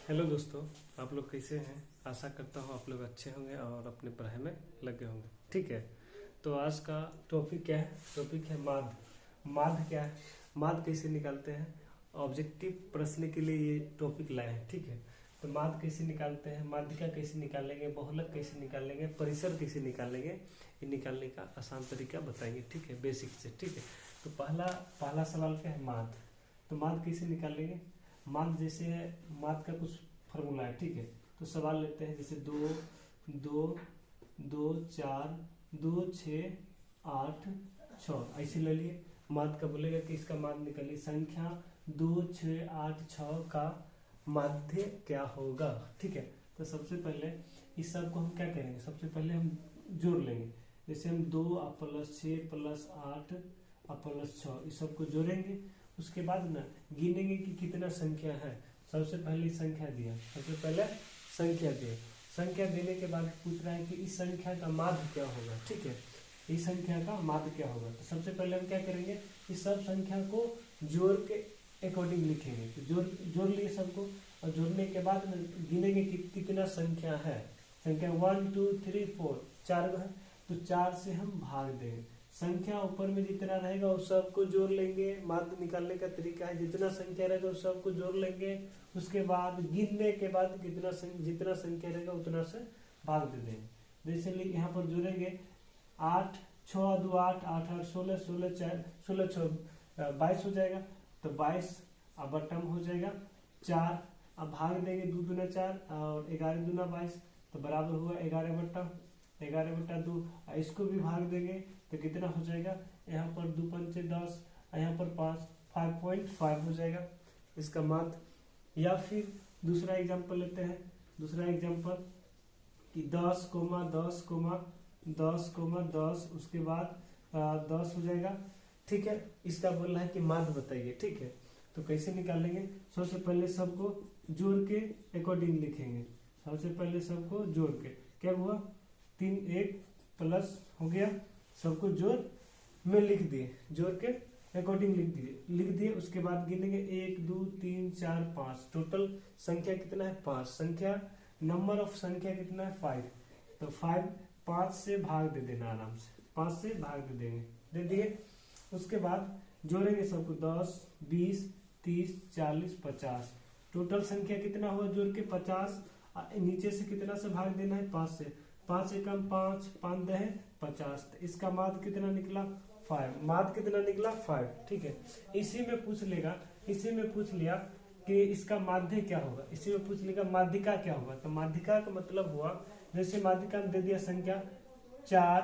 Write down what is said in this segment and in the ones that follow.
Hello दोस्तों, आप लोग कैसे हैं। आशा करता हूँ आप लोग अच्छे होंगे और अपने पढ़ाई में लगे होंगे। ठीक है, तो आज का टॉपिक क्या है। टॉपिक है माध्य। माध्य क्या है, माध्य कैसे निकालते हैं। ऑब्जेक्टिव प्रश्न के लिए ये टॉपिक लाए हैं। ठीक है, तो माध्य कैसे निकालते हैं, माध्यिका कैसे निकालेंगे, बहुलक कैसे निकालेंगे, परिसर कैसे निकालेंगे, ये निकालने का आसान तरीका बताएंगे। ठीक है, बेसिक से। ठीक है, तो पहला सवाल क्या है, माध्य। तो माध्य कैसे निकालेंगे। माध्य जैसे है, माध्य का कुछ फॉर्मूला है। ठीक है, तो सवाल लेते हैं जैसे 2 2 2 4 2 6 8 6 ऐसे ले लिए। माध्य का बोलेगा कि इसका माध्य निकालिए। संख्या 2 6 8 6 का माध्य क्या होगा। ठीक है, तो सबसे पहले इस सब को हम क्या करेंगे, सबसे पहले हम जोड़ लेंगे। जैसे हम 2 + 6 + 8 + 6 इस सब को जोड़ेंगे। उसके बाद ना गिनेंगे कि कितना संख्या है। सबसे पहले संख्या दिया, सबसे पहले संख्या दिया। संख्या देने के बाद पूछ रहा है कि इस संख्या का माध्य क्या होगा। ठीक है, इस संख्या का माध्य क्या होगा। तो सबसे पहले हम क्या करेंगे, इस सब संख्या को जोड़ के अकॉर्डिंग लिखेंगे। तो जोड़ लिए सबको, और जोड़ने के बाद गिनेंगे कि कितना संख्या है। संख्या 1 2 3 4 4 है, तो 4 से हम भाग देंगे। संख्या ऊपर में जितना रहेगा उस सबको जोड़ लेंगे। माध्य निकालने का तरीका है, जितना संख्या रहेगा उस सबको जोड़ लेंगे। उसके बाद गिनने के बाद जितना संख्या रहेगा उतना से भाग दे देंगे। जैसे यहाँ पर जोड़ेंगे 8 6 2 8 8 8 16 16 4 16 6 22 हो जाएगा। तो 22 अब बटम हो जाएगा 4। अब भाग देंगे 2 दूना 4 और 11 दूना 22, तो बराबर हुआ 11/2। इसको भी भाग देंगे तो कितना हो जाएगा, यहाँ पर 2 पंचे 10, यहाँ पर 5.5 हो जाएगा इसका माध्य। या फिर दूसरा एग्जांपल लेते हैं। दूसरा एग्जांपल कि 10 10 10 उसके बाद 10 हो जाएगा। ठीक है, इसका बोल रहा है कि माध्य बताइए। ठीक है, तो कैसे निकालेंगे, सबसे पहले सबको जोड़ के अकॉर्डिंग लिखेंगे। सबसे पहले सबको जोड़ के क्या हुआ, 3 1 प्लस हो गया, सबको जोड़ में लिख दिए, जोड़ के अकॉर्डिंग लिख दिए। उसके बाद गिनेंगे 1 2 3 4 5, टोटल संख्या कितना है 5। संख्या नंबर ऑफ संख्या कितना है 5, तो 5 से भाग दे देना आराम से, 5 से भाग दे देंगे, दे दिए। उसके बाद जोड़ेंगे सबको 10 20 30 40 50, टोटल संख्या कितना हुआ जोड़ के 50। नीचे से कितना से भाग देना है 5 से, 5 से कम 5 5 दे 50, तो इसका माध्य कितना निकला 5। माध्य कितना निकला 5। ठीक है, इसी में पूछ लेगा, इसी में पूछ लिया कि इसका माध्य क्या होगा, इसी में पूछ लेगा माध्यिका क्या होगा। तो माध्यिका का मतलब हुआ, जैसे माध्यिका में दे दिया संख्या 4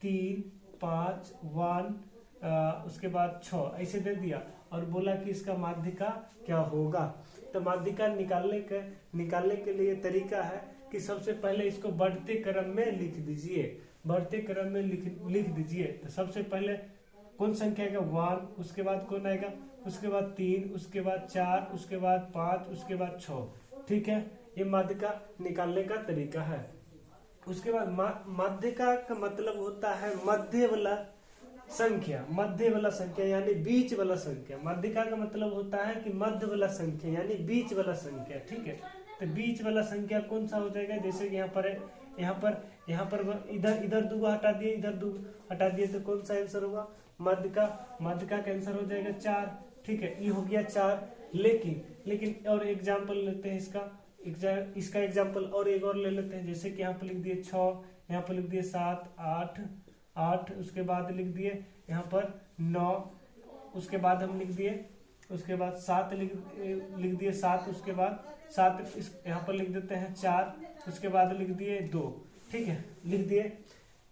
3 5 1 उसके बाद 6 ऐसे दे दिया, और बोला कि इसका माध्यिका क्या होगा। तो माध्यिका निकालने के लिए तरीका है कि सबसे पहले इसको बढ़ते क्रम में लिख दीजिए, बढ़ते क्रम में लिख दीजिए। तो सबसे पहले कौन संख्या आएगा 1, उसके बाद कौन आएगा, उसके बाद 3, उसके बाद 4, उसके बाद 5, उसके बाद 6। ठीक है, ये माध्यिका निकालने का तरीका है। उसके बाद माध्यिका का मतलब होता है मध्य वाला संख्या, मध्य वाला संख्या यानी बीच वाला संख्या। माध्यिका का मतलब होता है कि मध्य वाला संख्या यानी बीच वाला संख्या। ठीक है, तो बीच वाला संख्या कौन सा हो जाएगा, जैसे कि यहाँ पर है, यहाँ पर इधर 2 हटा दिए, इधर 2 हटा दिए, तो कौन सा आंसर होगा, माध्यिका का आंसर हो जाएगा 4। ठीक है, ये हो गया 4। लेकिन और एग्जाम्पल लेते हैं इसका एग्जाम्पल और एक और ले लेते हैं। जैसे कि यहाँ पर लिख दिए 6, यहाँ पर लिख दिए 7 8, उसके बाद लिख दिए यहाँ पर 9, उसके बाद हम लिख दिए, उसके बाद 7 लिख दिए 7, उसके बाद 7 यहाँ पर लिख देते हैं 4, उसके बाद लिख दिए 2। ठीक है, लिख दिए।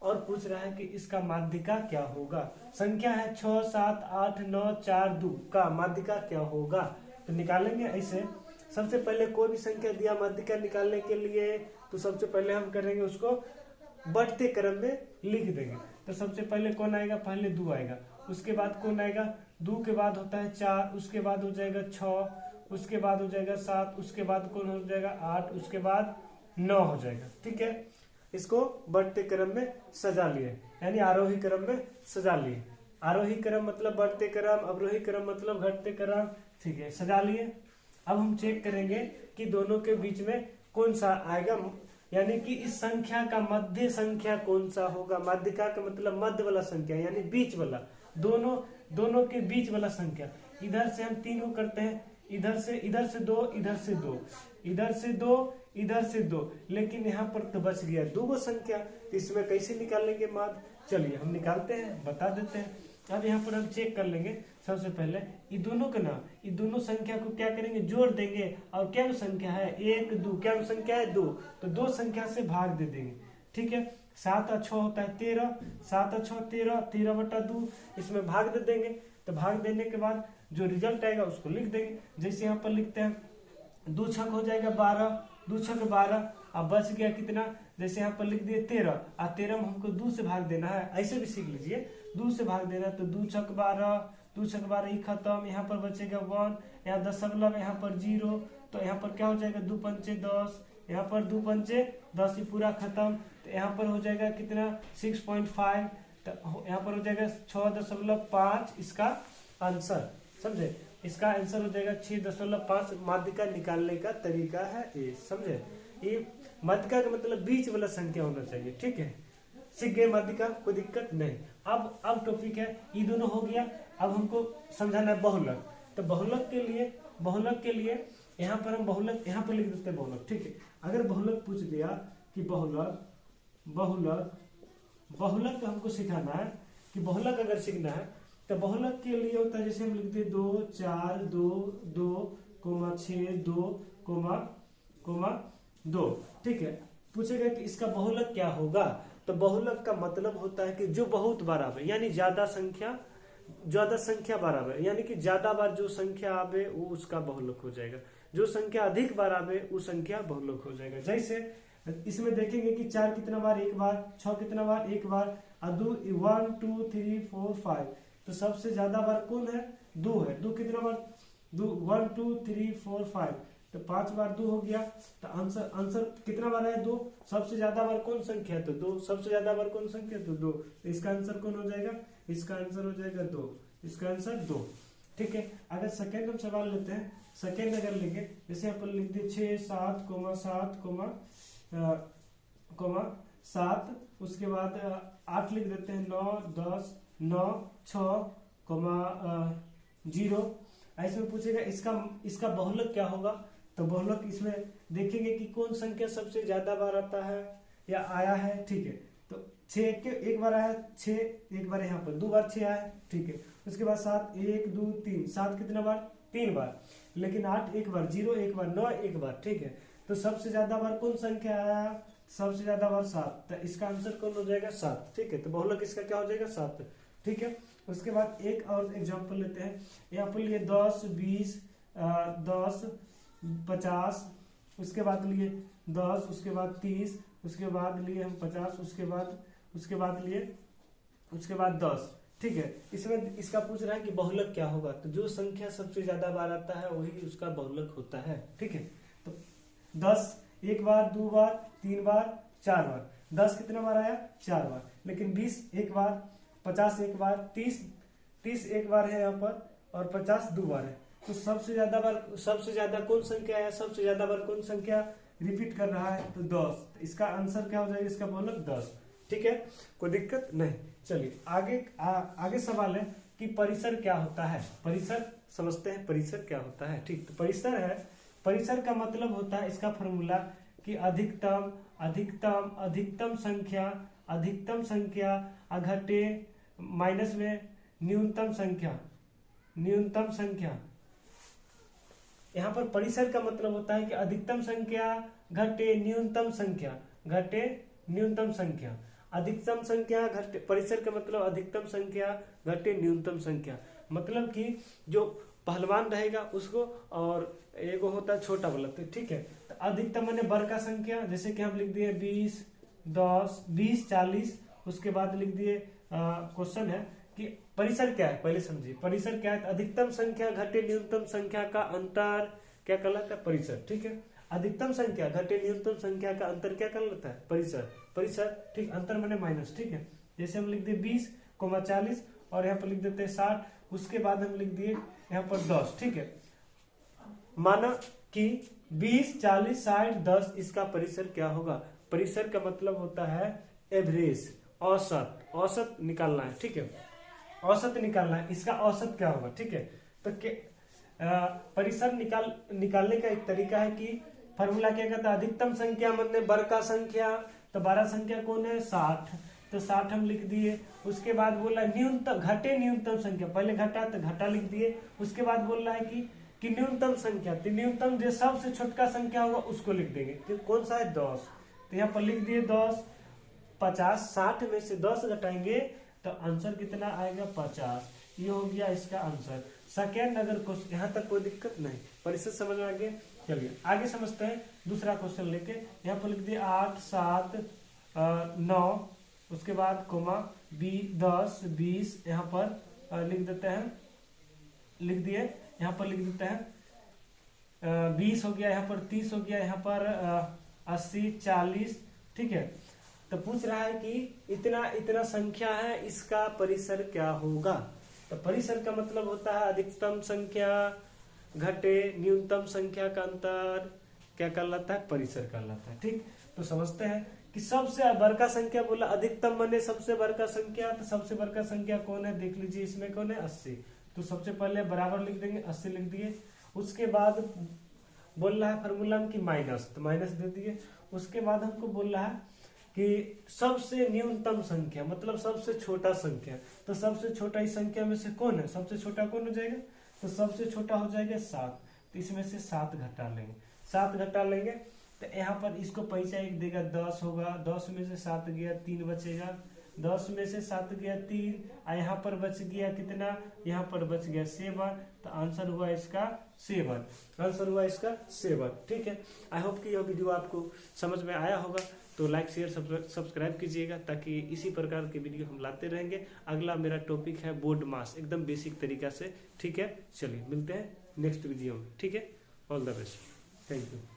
और पूछ रहा है कि इसका माध्यिका क्या होगा। संख्या है 6 7 8 9 4 2 का माध्यिका क्या होगा। तो निकालेंगे ऐसे। सबसे पहले कोई भी संख्या दिया माध्यिका निकालने के लिए, तो सबसे पहले हम करेंगे उसको बढ़ते क्रम में लिख देंगे। तो सबसे पहले कौन आएगा, पहले 2 आएगा, उसके बाद कौन आएगा, 2 के बाद होता है 4, उसके बाद हो जाएगा 6, उसके बाद हो जाएगा 7, उसके बाद कौन हो जाएगा 8, उसके बाद 9 हो जाएगा। ठीक है, इसको बढ़ते क्रम में सजा लिए, यानी आरोही क्रम में सजा लिए। आरोही क्रम मतलब बढ़ते क्रम, अवरोही क्रम मतलब घटते क्रम। ठीक है, सजा लिए। अब हम चेक करेंगे कि दोनों के बीच में कौन सा आएगा, यानी कि इस संख्या का मध्य संख्या कौन सा होगा। माध्यिका का मतलब मध्य वाला संख्या यानी बीच वाला, दोनों के बीच वाला संख्या। इधर से हम 3 को करते हैं, इधर से 2, इधर से 2, इधर से 2, इधर से 2, लेकिन यहाँ पर तो बच गया 2 संख्या। तो इसमें कैसे निकालेंगे माध्य, चलिए हम निकालते हैं, बता देते हैं। अब यहाँ पर हम चेक कर लेंगे। सबसे पहले ये दोनों का ना, ये दोनों संख्या को क्या करेंगे, जोड़ देंगे। और क्या संख्या है 1 2, क्या संख्या है 2, तो 2 संख्या से भाग दे देंगे। ठीक है, 7 और 6 होता है 13, 7 और 6 13, 13/2 इसमें भाग दे देंगे। तो भाग देने के बाद जो रिजल्ट आएगा उसको लिख देंगे। जैसे यहाँ पर लिखते हैं 2 छक हो जाएगा 12, 2 छक 12, अब बच गया कितना, जैसे यहाँ पर लिख दिए 13, और 13 में हमको 2 से भाग देना है, ऐसे भी सीख लीजिए, 2 से भाग देना। तो 2 छक 12, 2 छक 12 ही खत्म, यहाँ पर बचेगा 1, यहाँ दशमलव, यहाँ पर 0, तो यहाँ पर क्या हो जाएगा 2 पंचे 10, यहाँ पर 2 पंचे 10, ये पूरा खत्म। तो यहाँ पर हो जाएगा कितना 6.5, तो यहाँ पर हो जाएगा 6.5 इसका आंसर, समझे। इसका आंसर हो जाएगा 6.5। माध्यिका निकालने का तरीका है ये, समझे। ये माध्यिका का मतलब बीच वाला संख्या होना चाहिए। ठीक है, सीख गए माध्यिका, कोई दिक्कत नहीं। अब टॉपिक है, ये दोनों हो गया। अब हमको समझाना है बहुलक। तो बहुलक के लिए यहाँ पर हम बहुलक यहाँ पर लिख देते हैं बहुलक। ठीक है, अगर बहुलक पूछ दिया कि बहुलक हमको सिखाना है कि बहुलक अगर सीखना है तो बहुलक के लिए होता है, जैसे हम लिखते हैं 2 4 2 2 6 2 2। ठीक है, पूछेगा कि इसका बहुलक क्या होगा। तो बहुलक का मतलब होता है कि जो बहुत बार आवे, यानी ज्यादा संख्या बार आवे, यानी कि ज्यादा बार जो संख्या आवे वो उसका बहुलक हो जाएगा। जो संख्या अधिक बार आवे वो संख्या बहुलक हो जाएगा। जैसे इसमें देखेंगे कि 4 कितना बार, 1 बार, 6 कितना बार, 1 बार, और 1 2 3 4 5, तो सबसे ज्यादा बार कौन है, 2 है। 2 कितना बार, 1 2 3 4 5, तो 5 बार 2 हो गया। तो आंसर कितना बार है 2, सबसे ज्यादा बार कौन संख्या, तो 2, सबसे ज्यादा बार कौन संख्या, तो 2। तो इसका आंसर कौन हो जाएगा, इसका आंसर हो जाएगा 2, इसका आंसर 2। ठीक है, अगर सेकेंड हम सवाल लेते हैं, सेकेंड अगर लेंगे, जैसे यहाँ पर लिख दिए 6 7 7, उसके बाद 8 लिख देते हैं, 9 10 9 6 0। ऐसे में पूछेगा इसका बहुलक क्या होगा। तो बहुलक इसमें देखेंगे कि कौन संख्या सबसे ज्यादा बार आता है या आया है। ठीक है, तो 6 के 1 बार आया, 6 1 बार, यहाँ पर 2 बार 6 आया। ठीक है, उसके बाद 7 1 2 3, 7 कितना बार, 3 बार, लेकिन 8 1 बार, 0 1 बार, 9 1 बार। ठीक है, तो सबसे ज्यादा बार कौन संख्या आया, सबसे ज्यादा बार 7, तो इसका आंसर कौन हो जाएगा 7। ठीक है, तो बहुलक इसका क्या हो जाएगा 7। ठीक है, उसके बाद एक और एग्जांपल लेते हैं, यहाँ पर लिए 10 20 10 50, उसके बाद लिए 10, उसके बाद 30, उसके बाद लिए हम 50, उसके बाद 10। ठीक है, इसमें इसका पूछ रहा है कि बहुलक क्या होगा। तो जो संख्या सबसे ज्यादा बार आता है वही उसका बहुलक होता है। ठीक है, तो 10 1 बार, 2 बार, 3 बार, 4 बार। 10 कितना बार आया, 4 बार, लेकिन 20 1 बार, 50 1 बार, 30 1 बार है यहाँ पर, और 50 2 बार है। तो सबसे ज्यादा कौन संख्या है, सबसे ज्यादा बार कौन संख्या रिपीट कर रहा है, तो 10। तो इसका आंसर क्या हो जाएगा, इसका बहुलक 10। ठीक है, कोई दिक्कत नहीं। चलिए आगे सवाल है कि परिसर क्या होता है। परिसर समझते हैं, परिसर क्या होता है। ठीक, तो परिसर का मतलब होता है, इसका फॉर्मूला कि अधिकतम संख्या घटे माइनस में न्यूनतम संख्या। यहाँ पर परिसर का मतलब होता है कि अधिकतम संख्या घटे न्यूनतम संख्या। अधिकतम संख्या घटे, परिसर का मतलब अधिकतम संख्या घटे न्यूनतम संख्या। मतलब कि जो पहलवान रहेगा उसको, और एगो होता है छोटा वाला। तो ठीक है, तो अधिकतम माने बड़का संख्या, जैसे कि हम लिख दिए 20 10 20 40, उसके बाद लिख दिए क्वेश्चन है कि परिसर क्या है, पहले समझिए परिसर क्या है। अधिकतम संख्या घटे न्यूनतम संख्या का अंतर क्या कहलाता है, परिसर। ठीक है, अधिकतम संख्या घटे न्यूनतम संख्या का अंतर क्या कहलाता है, परिसर। ठीक, अंतर माने माइनस। ठीक है, जैसे हम लिख दिए 20 40, और यहाँ पर लिख देते हैं 60, उसके बाद हम लिख दिए यहाँ पर 10। ठीक है, माना कि 20, 40, 60, 10 इसका परिसर क्या होगा। परिसर का मतलब होता है एवरेज, औसत, औसत निकालना है, ठीक है, औसत निकालना है, इसका औसत क्या होगा, ठीक है। तो परिसर निकालने का एक तरीका है कि फॉर्मूला क्या कहता है, अधिकतम संख्या मतलब बड़का संख्या, तो बड़ा संख्या कौन है 60, तो 60 हम लिख दिए। उसके बाद बोल रहा है न्यूनतम, घटे न्यूनतम संख्या, पहले घटा तो घटा लिख दिए। उसके बाद बोल रहा है कि न्यूनतम संख्या, तो न्यूनतम जो सबसे छोटका संख्या होगा उसको लिख देंगे, कि कौन सा है 10, तो यहाँ पर लिख दिए 10। 50, 60 में से 10 घटाएंगे तो आंसर कितना आएगा 50, ये हो गया इसका आंसर। सेकेंड अगर क्वेश्चन, यहाँ तक कोई दिक्कत नहीं, परिसर समझ में आ गया। चलिए आगे समझते हैं दूसरा क्वेश्चन लेके। यहाँ पर लिख दिए 8, 7, 9, उसके बाद कोमा 10, 20, यहाँ पर लिख देते हैं, लिख दिए, यहाँ पर लिख देते हैं 20 हो गया, यहाँ पर 30 हो गया, यहाँ पर 80, 40, ठीक है। तो पूछ रहा है कि इतना इतना संख्या है, इसका परिसर क्या होगा। तो परिसर का मतलब होता है अधिकतम संख्या घटे न्यूनतम संख्या का अंतर, क्या कहलाता है, परिसर कहलाता है, ठीक। तो समझते हैं कि सबसे बड़का संख्या बोला, अधिकतम माने सबसे बड़का संख्या, तो सबसे बड़का संख्या कौन है देख लीजिए, इसमें कौन है 80, तो सबसे पहले बराबर लिख देंगे, 80 लिख दिए। उसके बाद बोल रहा है फॉर्मूला में कि माइनस, तो माइनस दे दिए। उसके बाद हमको बोल रहा है कि सबसे न्यूनतम संख्या मतलब सबसे छोटा संख्या, तो सबसे छोटा इस संख्या में से कौन है, सबसे छोटा कौन हो जाएगा, तो सबसे छोटा हो जाएगा 7, तो इसमें से 7 घटा लेंगे, 7 घटा लेंगे। तो यहाँ पर इसको पैसा एक देगा 10 होगा, 10 में से 7 गया 3 बचेगा, 10 में से 7 गया 3, और यहाँ पर बच गया कितना, यहाँ पर बच गया 7, तो आंसर हुआ इसका 7, आंसर हुआ इसका 7, ठीक है। आई होप कि यह वीडियो आपको समझ में आया होगा, तो लाइक शेयर सब्सक्राइब कीजिएगा, ताकि इसी प्रकार के वीडियो हम लाते रहेंगे। अगला मेरा टॉपिक है बोर्ड मास, एकदम बेसिक तरीका से, ठीक है। चलिए मिलते हैं नेक्स्ट वीडियो में, ठीक है। All the best, thank you.